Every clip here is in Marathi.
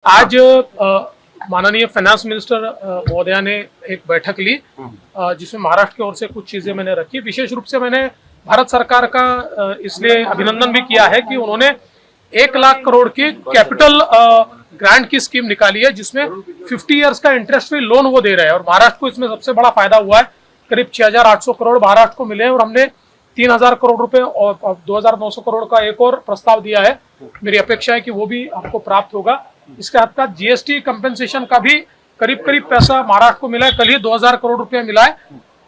आज माननीय फाइनेंस मिनिस्टर महोदया ने एक बैठक ली जिसमें महाराष्ट्र की ओर से कुछ चीजें मैंने रखी। विशेष रूप से मैंने भारत सरकार का इसलिए अभिनंदन भी किया है कि उन्होंने 1 लाख करोड़ की कैपिटल ग्रांट की स्कीम निकाली है, जिसमें 50 इयर्स का इंटरेस्ट फ्री लोन वो दे रहे हैं और महाराष्ट्र को इसमें सबसे बड़ा फायदा हुआ है। करीब 6,800 करोड़ महाराष्ट्र को मिले और हमने 3,000 करोड़ रुपए और 2,900 करोड़ का एक और प्रस्ताव दिया है। मेरी अपेक्षा है कि वो भी आपको प्राप्त होगा। इसके हद तक जीएसटी कंपेंसेशन का भी करीब पैसा महाराष्ट्र को मिला है। कल ही 2,000 करोड़ रुपया मिला है।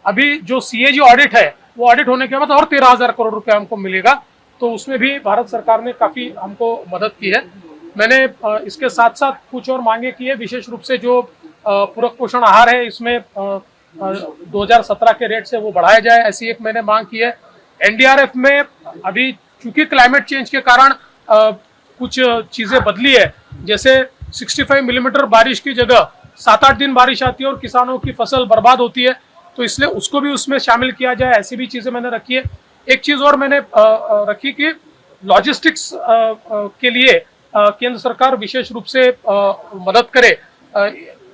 अभी जो सीएजी ऑडिट है वो ऑडिट होने के बाद और 13,000 करोड़ रुपया हमको मिलेगा, तो उसमें भी भारत सरकार ने काफी हमको मदद की है। मैंने इसके साथ साथ कुछ और मांगे की है। विशेष रूप से जो पूरक पोषण आहार है इसमें 2017 के रेट से वो बढ़ाया जाए, ऐसी एक मैंने मांग की है। एनडीआरएफ में अभी चूंकि क्लाइमेट चेंज के कारण कुछ चीजें बदली है, जैसे 65 मिलीमीटर बारिश की जगह 7-8 दिन बारिश आती है और किसानों की फसल बर्बाद होती है, तो इसलिए उसको भी उसमें शामिल किया जाए, ऐसी भी चीजें मैंने रखी है। एक चीज और मैंने रखी कि लॉजिस्टिक्स के लिए केंद्र सरकार विशेष रूप से मदद करे।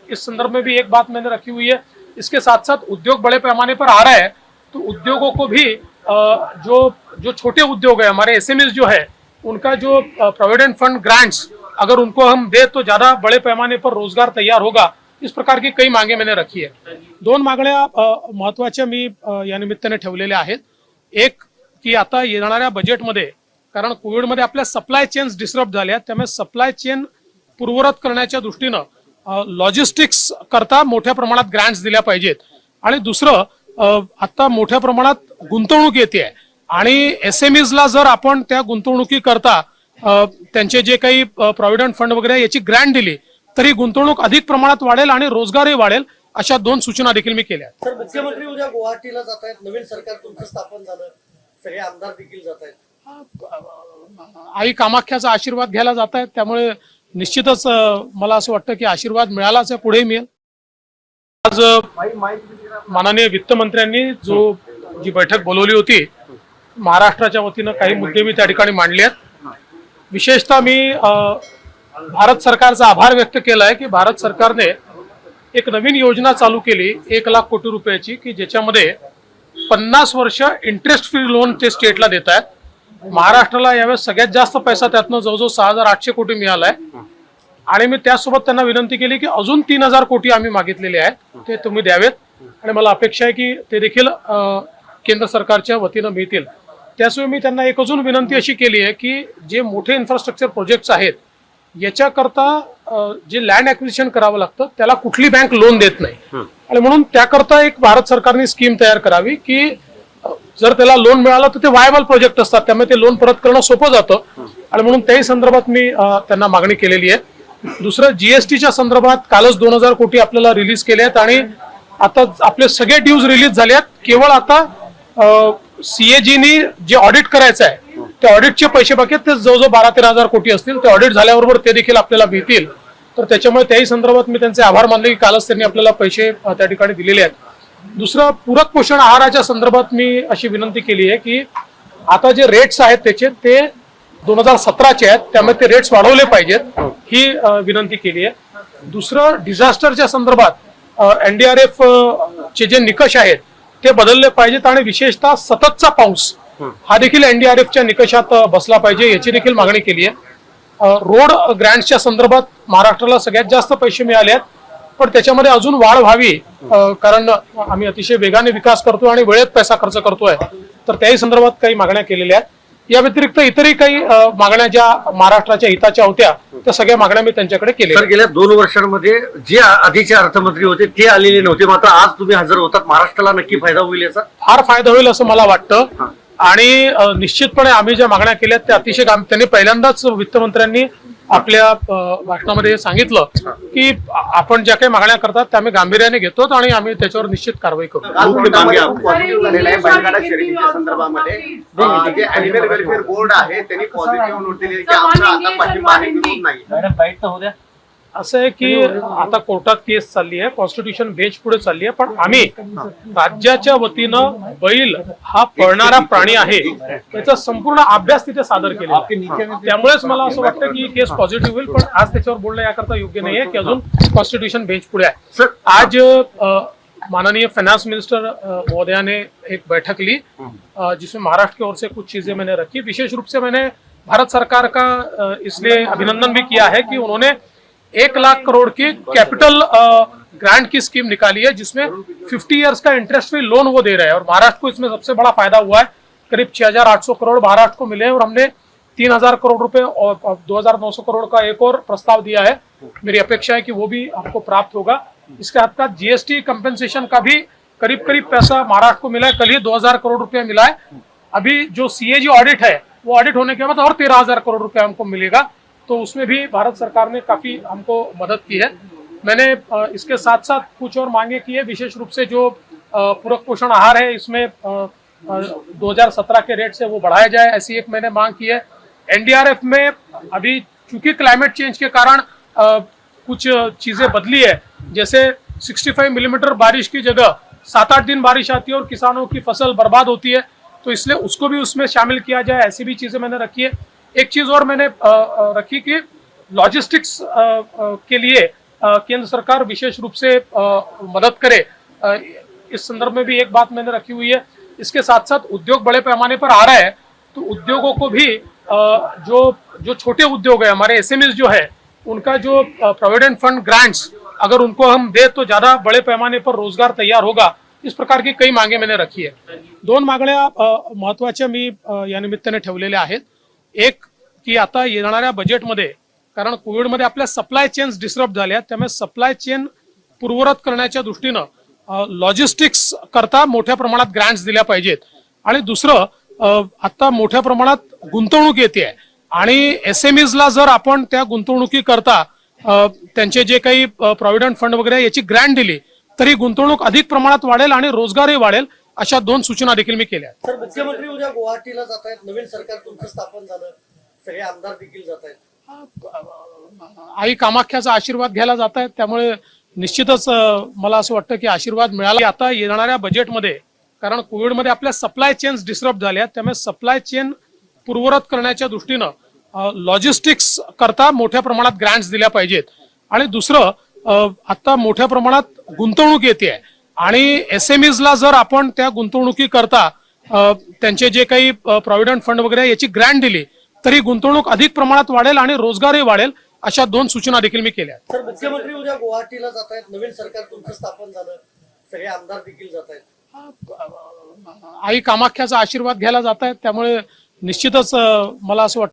इस संदर्भ में भी एक बात मैंने रखी हुई है। इसके साथ साथ उद्योग बड़े पैमाने पर आ रहा है, तो उद्योगों को भी जो छोटे उद्योग है हमारे एसएमईज जो है, उनका जो प्रोविडेंट फंड ग्रांट्स अगर उनको हम दे तो ज्यादा बड़े पैमाने पर रोजगार तैयार होगा। इस प्रकार की काही मांगे मैंने रखी आहे। 2 मागण्या महत्वाच्या मी या निमित्ताने ठेवलेल्या आहेत। एक की आता येणाऱ्या बजेटमध्ये, कारण कोविडमध्ये आपल्या सप्लाय चेन्स डिस्टर्ब झाल्या, त्यामुळे सप्लाय चेन पूर्ववत करण्याच्या दृष्टीनं लॉजिस्टिक्स करता मोठ्या प्रमाणात ग्रांट्स दिल्या पाहिजेत। आणि दुसरं आता मोठ्या प्रमाणात गुंतवणूक येते आणि एसएमईजला जर आपण त्या गुंतवणुकी करता त्यांचे जे काही प्रॉव्हिडंट फंड वगैरे याची ग्रँट दिली तरी गुंतवणूक अधिक प्रमाणात वाढेल आणि रोजगारही वाढेल, अशा 2 सूचना देखील मी केल्या। सर, मुख्यमंत्री उद्या गुवाहाटीला जात आहेत, नवीन सरकार तुमचं स्थापन झालं, सगळे आमदार देखील जात आहेत। आई कामाख्याचा आशीर्वाद घ्यायला जात आहेत, त्यामुळे निश्चितच मला असं वाटतं की आशीर्वाद मिळालाच आहे, पुढेही मिळेल। आज माननीय वित्तमंत्र्यांनी जी बैठक बोलवली होती, महाराष्ट्राच्या वतीनं काही मुद्दे मी त्या ठिकाणी मांडले आहेत। विशेषतः मी भारत सरकारचा आभार व्यक्त केला आहे की भारत सरकारने एक नवीन योजना चालू केली 1 लाख कोटी रुपयाची, की ज्याच्यामध्ये 50 वर्ष इंटरेस्ट फ्री लोन ते स्टेटला देत आहेत। महाराष्ट्राला यावेळेस सगळ्यात जास्त पैसा त्यातनं जवळजवळ 6,800 कोटी मिळाला आहे आणि मी त्यासोबत त्यांना विनंती केली की अजून 3,000 कोटी आम्ही मागितलेले आहेत, ते तुम्ही द्यावेत आणि मला अपेक्षा आहे की ते देखील केंद्र सरकारच्या वतीनं मिळतील। त्याशिवाय मी त्यांना एक अजून विनंती अशी केली आहे की जे मोठे इन्फ्रास्ट्रक्चर प्रोजेक्ट्स आहेत याच्याकरता जे लँड ॲक्विजिशन करावं लागतं त्याला कुठली बँक लोन देत नाही आणि म्हणून त्याकरता एक भारत सरकारने स्कीम तयार करावी की जर त्याला लोन मिळालं तर ते वायबल प्रोजेक्ट असतात, त्यामुळे ते लोन परत करणं सोपं जातं आणि म्हणून त्याही संदर्भात मी त्यांना मागणी केलेली आहे। दुसरं, जीएसटीच्या संदर्भात कालच 2,000 कोटी आपल्याला रिलीज केले आहेत आणि आता आपले सगळे ड्यूज रिलीज झाले आहेत। केवळ आता सीएजीनी जे ऑडिट करायचं आहे त्या ऑडिटचे पैसे बाकी आहेत, ते जवळजवळ 12-13,000 कोटी असतील। ते ऑडिट झाल्याबरोबर ते देखील आपल्याला मिळतील, तर त्याच्यामुळे त्याही संदर्भात मी त्यांचे आभार मानले की कालच त्यांनी आपल्याला पैसे त्या ठिकाणी दिलेले आहेत। दुसरं, पूरक पोषण आहाराच्या संदर्भात मी अशी विनंती केली आहे की आता जे रेट्स आहेत त्याचे ते 2017चे आहेत, त्यामुळे ते रेट्स वाढवले पाहिजेत, ही विनंती केली आहे। दुसरं, डिझास्टरच्या संदर्भात एनडीआरएफ चे जे निकष आहेत ते बदलले पाहिजेत आणि विशेषतः सततचा पाऊस हा देखील एनडीआरएफच्या निकषात बसला पाहिजे, याची देखील मागणी केली आहे। रोड ग्रँट्सच्या संदर्भात महाराष्ट्राला सगळ्यात जास्त पैसे मिळाले आहेत, पण त्याच्यामध्ये अजून वाढ व्हावी, कारण आम्ही अतिशय वेगाने विकास करतोय आणि वेळेत पैसा खर्च करतोय, तर त्याही संदर्भात काही मागण्या केलेल्या आहेत। या व्यतिरिक्त इतरही काही मागण्या ज्या महाराष्ट्राच्या हिताच्या होत्या त्या सगळ्या मागण्या मी त्यांच्याकडे केल्या। सर, गेल्या 2 वर्षांमध्ये जे आधीचे अर्थमंत्री होते ते आलेले नव्हते, मात्र आज तुम्ही हजर होतात, महाराष्ट्राला नक्की फायदा होईल याचा? फार फायदा होईल असं मला वाटतं आणि निश्चितपणे आम्ही ज्या मागण्या केल्या त्या अतिशय त्यांनी पहिल्यांदाच वित्तमंत्र्यांनी आपल्या भाषणामध्ये सांगितलं की आपण ज्या काही मागण्या करतात त्या आम्ही गांभीर्याने घेतो आणि आम्ही त्याच्यावर निश्चित कारवाई करू। संदर्भामध्ये जे अॅनिमल वेलफेअर बोर्ड आहे त्यांनी पॉझिटिव्ह नोट दिली की आमचा आता पाठिंबा आहे, विरोध नाही। असं आहे की आता कोर्टात केस चालली आहे, कॉन्स्टिट्यूशन बेंच पुढे चालली आहे, पण आम्ही राज्याच्या वतीनं बैल हा पळणारा प्राणी आहे त्याचा संपूर्ण अभ्यास तिथे सादर केला आहे. त्यामुळेच मला असं वाटतं की केस पॉझिटिव्ह होईल, पण आज त्याच्यावर बोलणं याकरता योग्य नाही आहे की अजून कॉन्स्टिट्यूशन बेंच पुढे आहे. आज माननीय फाइनेंस मिनिस्टर महोदया ने एक बैठक ली जिसमें महाराष्ट्र की ओर से कुछ चीजें मैंने रखी. विशेष रूप से मैंने भारत सरकार का इसलिए अभिनंदन भी किया है कि उन्होंने 1 लाख करोड़ की कैपिटल ग्रांट की स्कीम निकाली है, जिसमें 50 इयर्स का इंटरेस्ट फ्री लोन वो दे रहे हैं और महाराष्ट्र को इसमें सबसे बड़ा फायदा हुआ है. करीब 6,800 करोड़ महाराष्ट्र को मिले और हमने 3,000 करोड़ रुपए और 2,900 करोड़ का एक और प्रस्ताव दिया है. मेरी अपेक्षा है कि वो भी आपको प्राप्त होगा. इसके हद जीएसटी कंपेंसेशन का भी करीब करीब पैसा महाराष्ट्र को मिला है. कल ही 2,000 करोड़ रुपया मिला है. अभी जो सीएजी ऑडिट है वो ऑडिट होने के बाद और 13,000 करोड़ रुपया हमको मिलेगा, तो उसमें भी भारत सरकार ने काफी हमको मदद की है. मैंने इसके साथ साथ कुछ और मांगे की है. विशेष रूप से जो पूरक पोषण आहार है इसमें 2017 के रेट से वो बढ़ाया जाए, ऐसी एक मैंने मांग की है. एनडीआरएफ में अभी चूंकि क्लाइमेट चेंज के कारण कुछ चीजें बदली है, जैसे 65 मिलीमीटर बारिश की जगह 7-8 दिन बारिश आती है और किसानों की फसल बर्बाद होती है, तो इसलिए उसको भी उसमें शामिल किया जाए, ऐसी भी चीजें मैंने रखी है. एक चीज और मैंने रखी कि लॉजिस्टिक्स के लिए केंद्र सरकार विशेष रूप से मदद करे. इस संदर्भ में भी एक बात मैंने रखी हुई है. इसके साथ साथ उद्योग बड़े पैमाने पर आ रहा है, तो उद्योगों को भी जो छोटे उद्योग है हमारे एसएमईज जो है उनका जो प्रोविडेंट फंड ग्रांट्स अगर उनको हम दे तो ज्यादा बड़े पैमाने पर रोजगार तैयार होगा. इस प्रकार की काही मागे मैंने रखी आहे. 2 मागण्या महत्वाच्या मी या निमित्ताने ठेवलेल्या आहेत. एक की आता येणाऱ्या बजेटमध्ये, कारण कोविडमध्ये आपल्या सप्लाय चेन्स डिस्टर्ब झाल्या, त्यामुळे सप्लाय चेन पूर्ववत करण्याच्या दृष्टीनं लॉजिस्टिक्स करता मोठ्या प्रमाणात ग्रांट्स दिल्या पाहिजेत. आणि दुसरं आता मोठ्या प्रमाणात गुंतवणूक येते आणि एसएमईजला जर आपण त्या गुंतवणुकी करता त्यांचे जे काही प्रॉव्हिडंट फंड वगैरे याची ग्रँट दिली तरी गुंतवणूक अधिक प्रमाणात वाढेल आणि रोजगारही वाढेल, अशा 2 सूचना देखील मी केल्या. सर, मुख्यमंत्री उद्या गुवाहाटीला जात आहेत, नवीन सरकार तुमचं स्थापन झालं, सगळे आमदार देखील जात आहेत. आई कामाख्याचा आशीर्वाद घ्यायला जात आहेत, त्यामुळे निश्चितच मला असं वाटतं की आशीर्वाद मिळाला. आता येणाऱ्या बजेटमध्ये, कारण कोविडमध्ये आपल्या सप्लाय चेन्स डिस्टर्ब झाल्या, त्यामुळे सप्लाय चेन पूर्ववत करण्याच्या दृष्टीनं लॉजिस्टिक्स करता मोठ्या प्रमाणात ग्रँट्स दिल्या पाहिजेत. आणि दुसरं आता मोठ्या प्रमाणात गुंतवणूक येते आणि एसएमईजला जर आपण त्या गुंतवणुकी करता त्यांचे जे काही प्रॉव्हिडंट फंड वगैरे याची ग्रँट दिली तरी गुंतवणूक अधिक प्रमाणात वाढेल आणि रोजगारही वाढेल, अशा 2 सूचना देखील मी केल्या. सर, मुख्यमंत्री उद्या गुवाहाटीला जात आहेत, नवीन सरकार तुमचं स्थापन झालं, सगळे आमदार देखील जात आहेत. आई कामाख्याचा आशीर्वाद घ्यायला जात आहेत, त्यामुळे निश्चितच मला असं वाटतं